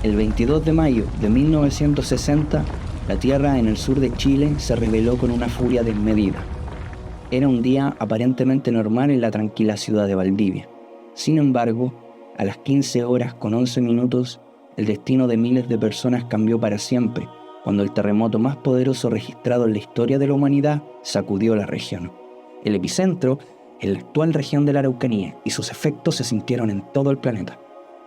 El 22 de mayo de 1960, la tierra en el sur de Chile se rebeló con una furia desmedida. Era un día aparentemente normal en la tranquila ciudad de Valdivia. Sin embargo, a las 15 horas con 11 minutos, el destino de miles de personas cambió para siempre, cuando el terremoto más poderoso registrado en la historia de la humanidad sacudió la región. El epicentro en la actual región de la Araucanía, y sus efectos se sintieron en todo el planeta.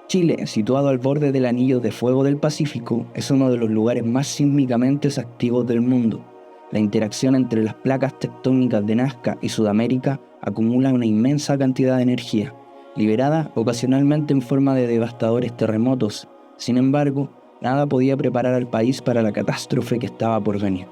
Chile, situado al borde del anillo de fuego del Pacífico, es uno de los lugares más sísmicamente activos del mundo. La interacción entre las placas tectónicas de Nazca y Sudamérica acumula una inmensa cantidad de energía, liberada ocasionalmente en forma de devastadores terremotos. Sin embargo, nada podía preparar al país para la catástrofe que estaba por venir.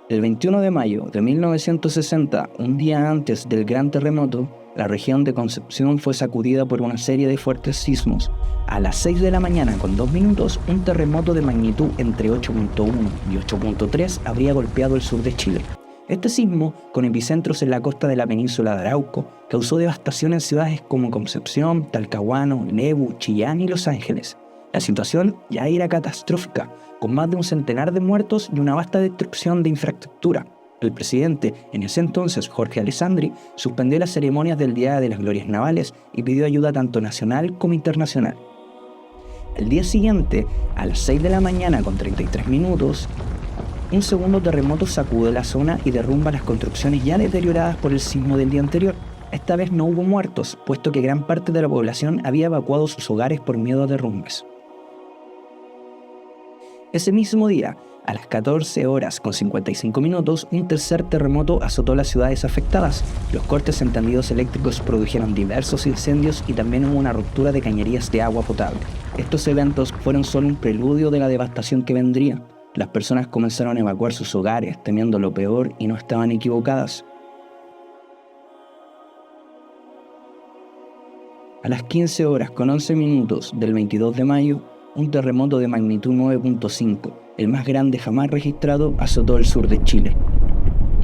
El 21 de mayo de 1960, un día antes del gran terremoto, la región de Concepción fue sacudida por una serie de fuertes sismos. A las 6 de la mañana con 2 minutos, un terremoto de magnitud entre 8.1 y 8.3 habría golpeado el sur de Chile. Este sismo, con epicentros en la costa de la península de Arauco, causó devastación en ciudades como Concepción, Talcahuano, Lebu, Chillán y Los Ángeles. La situación ya era catastrófica, con más de un centenar de muertos y una vasta destrucción de infraestructura. El presidente, en ese entonces Jorge Alessandri, suspendió las ceremonias del Día de las Glorias Navales y pidió ayuda tanto nacional como internacional. El día siguiente, a las 6 de la mañana con 33 minutos, un segundo terremoto sacude la zona y derrumba las construcciones ya deterioradas por el sismo del día anterior. Esta vez no hubo muertos, puesto que gran parte de la población había evacuado sus hogares por miedo a derrumbes. Ese mismo día, a las 14 horas con 55 minutos, un tercer terremoto azotó las ciudades afectadas. Los cortes en tendidos eléctricos produjeron diversos incendios y también hubo una ruptura de cañerías de agua potable. Estos eventos fueron solo un preludio de la devastación que vendría. Las personas comenzaron a evacuar sus hogares, temiendo lo peor, y no estaban equivocadas. A las 15 horas con 11 minutos del 22 de mayo, un terremoto de magnitud 9.5, el más grande jamás registrado, azotó el sur de Chile.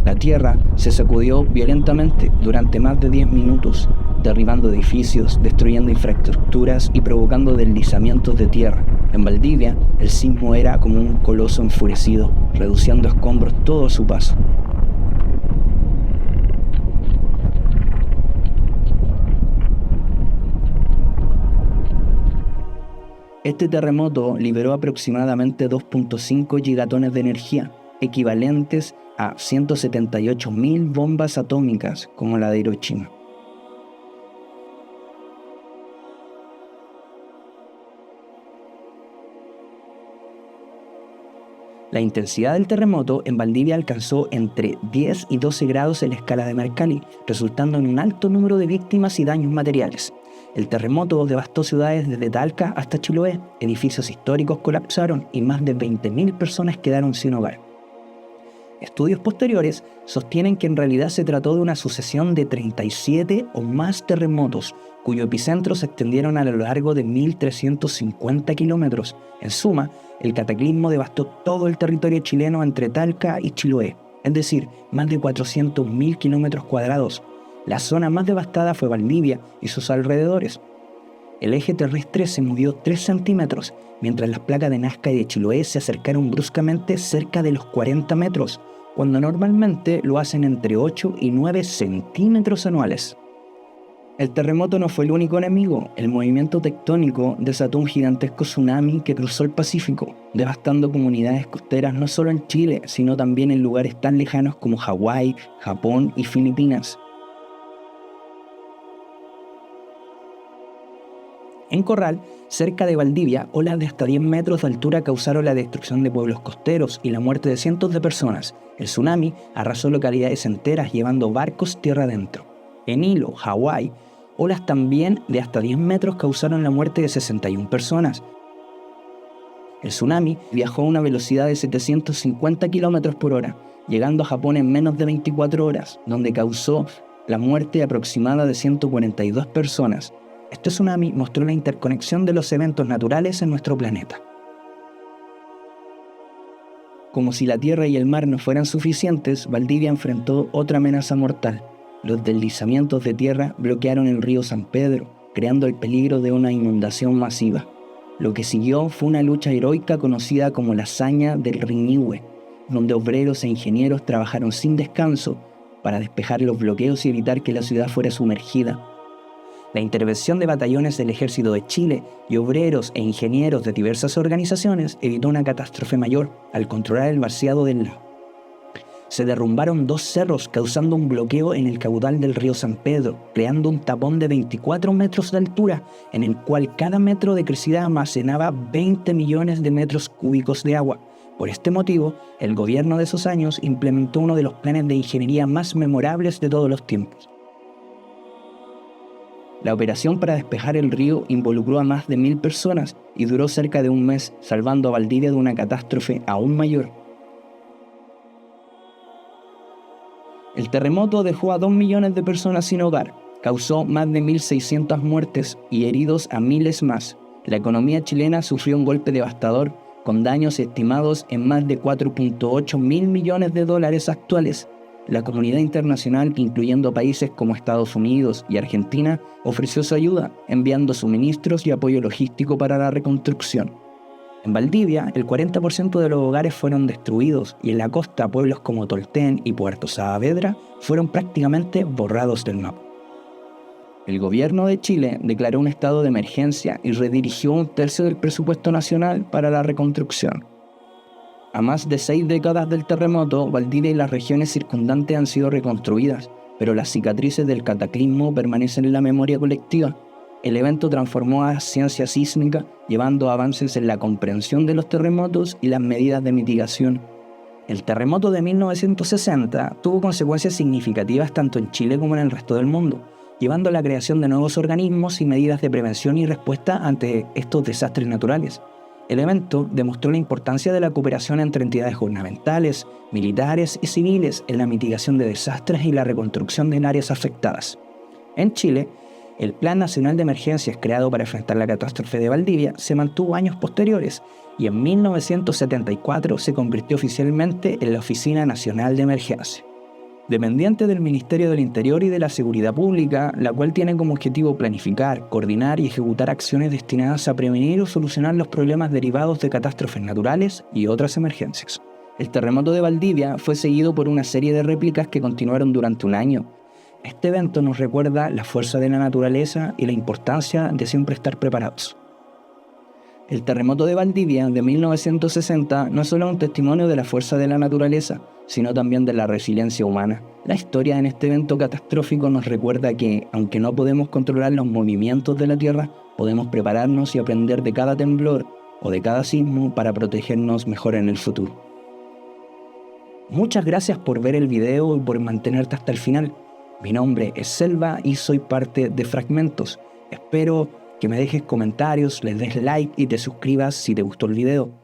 La tierra se sacudió violentamente durante más de 10 minutos, derribando edificios, destruyendo infraestructuras y provocando deslizamientos de tierra. En Valdivia, el sismo era como un coloso enfurecido, reduciendo a escombros todo a su paso. Este terremoto liberó aproximadamente 2.5 gigatones de energía, equivalentes a 178.000 bombas atómicas como la de Hiroshima. La intensidad del terremoto en Valdivia alcanzó entre 10 y 12 grados en la escala de Mercalli, resultando en un alto número de víctimas y daños materiales. El terremoto devastó ciudades desde Talca hasta Chiloé, edificios históricos colapsaron y más de 20.000 personas quedaron sin hogar. Estudios posteriores sostienen que en realidad se trató de una sucesión de 37 o más terremotos, cuyo epicentro se extendieron a lo largo de 1.350 kilómetros. En suma, el cataclismo devastó todo el territorio chileno entre Talca y Chiloé, es decir, más de 400.000 kilómetros cuadrados. La zona más devastada fue Valdivia y sus alrededores. El eje terrestre se movió 3 centímetros, mientras las placas de Nazca y de Chiloé se acercaron bruscamente cerca de los 40 metros, cuando normalmente lo hacen entre 8 y 9 centímetros anuales. El terremoto no fue el único enemigo. El movimiento tectónico desató un gigantesco tsunami que cruzó el Pacífico, devastando comunidades costeras no solo en Chile, sino también en lugares tan lejanos como Hawái, Japón y Filipinas. En Corral, cerca de Valdivia, olas de hasta 10 metros de altura causaron la destrucción de pueblos costeros y la muerte de cientos de personas. El tsunami arrasó localidades enteras, llevando barcos tierra adentro. En Hilo, Hawái, olas también de hasta 10 metros causaron la muerte de 61 personas. El tsunami viajó a una velocidad de 750 km por hora, llegando a Japón en menos de 24 horas, donde causó la muerte aproximada de 142 personas. Este tsunami mostró la interconexión de los eventos naturales en nuestro planeta. Como si la tierra y el mar no fueran suficientes, Valdivia enfrentó otra amenaza mortal. Los deslizamientos de tierra bloquearon el río San Pedro, creando el peligro de una inundación masiva. Lo que siguió fue una lucha heroica conocida como la Hazaña del Riñihue, donde obreros e ingenieros trabajaron sin descanso para despejar los bloqueos y evitar que la ciudad fuera sumergida. La intervención de batallones del Ejército de Chile y obreros e ingenieros de diversas organizaciones evitó una catástrofe mayor al controlar el vaciado del lago. Se derrumbaron 2 cerros causando un bloqueo en el caudal del río San Pedro, creando un tapón de 24 metros de altura, en el cual cada metro de crecida almacenaba 20 millones de metros cúbicos de agua. Por este motivo, el gobierno de esos años implementó uno de los planes de ingeniería más memorables de todos los tiempos. La operación para despejar el río involucró a más de 1000 personas y duró cerca de un mes, salvando a Valdivia de una catástrofe aún mayor. El terremoto dejó a 2 millones de personas sin hogar, causó más de 1.600 muertes y heridos a miles más. La economía chilena sufrió un golpe devastador, con daños estimados en más de 4.8 mil millones de dólares actuales. La comunidad internacional, incluyendo países como Estados Unidos y Argentina, ofreció su ayuda, enviando suministros y apoyo logístico para la reconstrucción. En Valdivia, el 40% de los hogares fueron destruidos y en la costa pueblos como Tolten y Puerto Saavedra fueron prácticamente borrados del mapa. El gobierno de Chile declaró un estado de emergencia y redirigió 1/3 del presupuesto nacional para la reconstrucción. A más de 6 décadas del terremoto, Valdivia y las regiones circundantes han sido reconstruidas, pero las cicatrices del cataclismo permanecen en la memoria colectiva. El evento transformó a la ciencia sísmica, llevando avances en la comprensión de los terremotos y las medidas de mitigación. El terremoto de 1960 tuvo consecuencias significativas tanto en Chile como en el resto del mundo, llevando a la creación de nuevos organismos y medidas de prevención y respuesta ante estos desastres naturales. El evento demostró la importancia de la cooperación entre entidades gubernamentales, militares y civiles en la mitigación de desastres y la reconstrucción de áreas afectadas. En Chile, el Plan Nacional de Emergencias creado para enfrentar la catástrofe de Valdivia se mantuvo años posteriores y en 1974 se convirtió oficialmente en la Oficina Nacional de Emergencia. Dependiente del Ministerio del Interior y de la Seguridad Pública, la cual tiene como objetivo planificar, coordinar y ejecutar acciones destinadas a prevenir o solucionar los problemas derivados de catástrofes naturales y otras emergencias. El terremoto de Valdivia fue seguido por una serie de réplicas que continuaron durante un año. Este evento nos recuerda la fuerza de la naturaleza y la importancia de siempre estar preparados. El terremoto de Valdivia de 1960 no es solo un testimonio de la fuerza de la naturaleza, sino también de la resiliencia humana. La historia en este evento catastrófico nos recuerda que, aunque no podemos controlar los movimientos de la Tierra, podemos prepararnos y aprender de cada temblor o de cada sismo para protegernos mejor en el futuro. Muchas gracias por ver el video y por mantenerte hasta el final. Mi nombre es Selva y soy parte de Fragmentos. Espero que me dejes comentarios, les des like y te suscribas si te gustó el video.